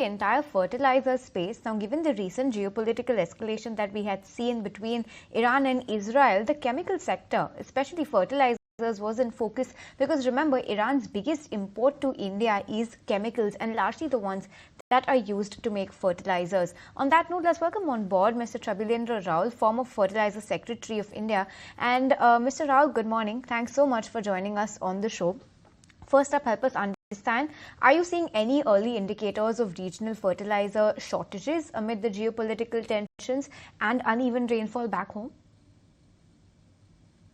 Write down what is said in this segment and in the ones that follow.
entire fertilizer space. Now, given the recent geopolitical escalation that we had seen between Iran and Israel, the chemical sector, especially fertilizers, was in focus because remember, Iran's biggest import to India is chemicals and largely the ones that are used to make fertilizers. On that note, let's welcome on board Mr. Chhabilendra Roul, former Fertilizer Secretary of India. And Mr. Roul, good morning. Thanks so much for joining us on the show. First up, help us understand, are you seeing any early indicators of regional fertilizer shortages amid the geopolitical tensions and uneven rainfall back home?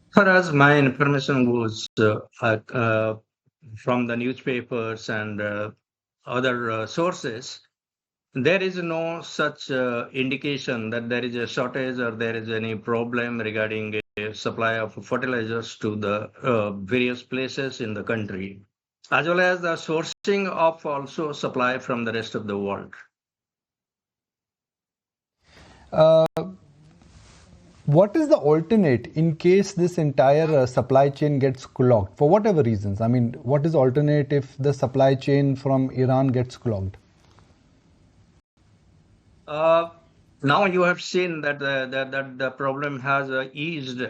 As far as my information goes from the newspapers and other sources, there is no such indication that there is a shortage or there is any problem regarding a supply of fertilizers to the various places in the country, as well as the sourcing of also supply from the rest of the world. What is the alternate in case this entire supply chain gets clogged for whatever reasons? I mean, what is alternate if the supply chain from Iran gets clogged? Now you have seen that the problem has eased,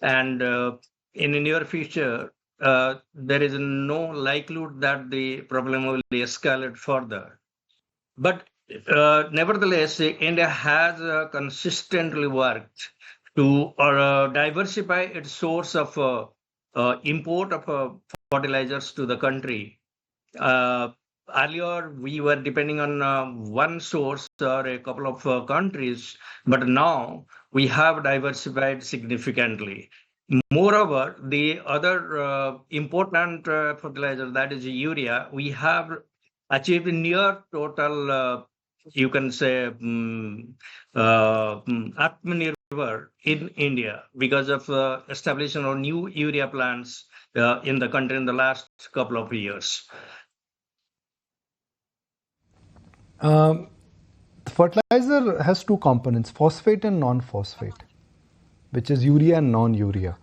and in the near future, there is no likelihood that the problem will escalate further. But nevertheless, India has consistently worked to diversify its source of import of fertilizers to the country. Earlier, we were depending on one source or a couple of countries, but now we have diversified significantly. Moreover, the other important fertilizer, that is urea, we have achieved near total, you can say, Atmanirbhar in India because of establishment of new urea plants in the country in the last couple of years. Fertilizer has two components, phosphate and non-phosphate, which is urea and non-urea.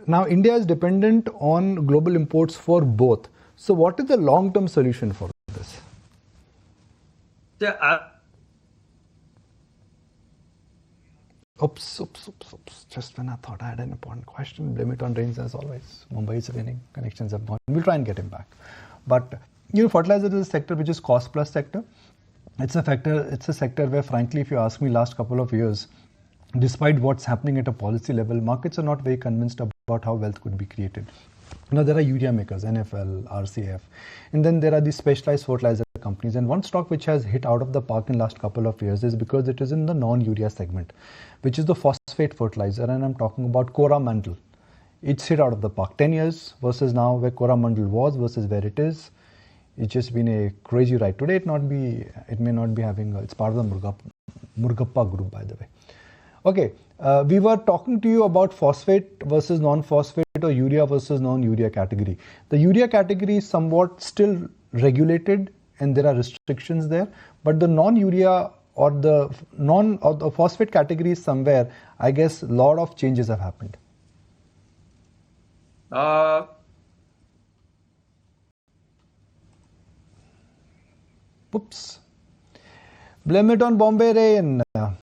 Now, India is dependent on global imports for both. So, what is the long-term solution for this? Oops. Just when I thought I had an important question, blame it on rains as always. Mumbai is raining, connections have gone. We'll try and get him back. But, fertilizer is a sector which is cost plus sector. It's a sector where, frankly, if you ask me last couple of years, despite what's happening at a policy level, markets are not very convinced about how wealth could be created. Now, there are urea makers, NFL, RCF, and then there are these specialized fertilizer companies. And one stock which has hit out of the park in the last couple of years is because it is in the non-urea segment, which is the phosphate fertilizer. And I'm talking about Coromandel. It's hit out of the park. 10 years versus now where Coromandel was versus where it is. It's just been a crazy ride. Today, it may not be having, it's part of the Murgappa group, by the way. Okay, we were talking to you about phosphate versus non-phosphate or urea versus non-urea category. The urea category is somewhat still regulated and there are restrictions there, but the non-urea or the phosphate category is somewhere, I guess, a lot of changes have happened. Oops. Blame it on Bombay rain.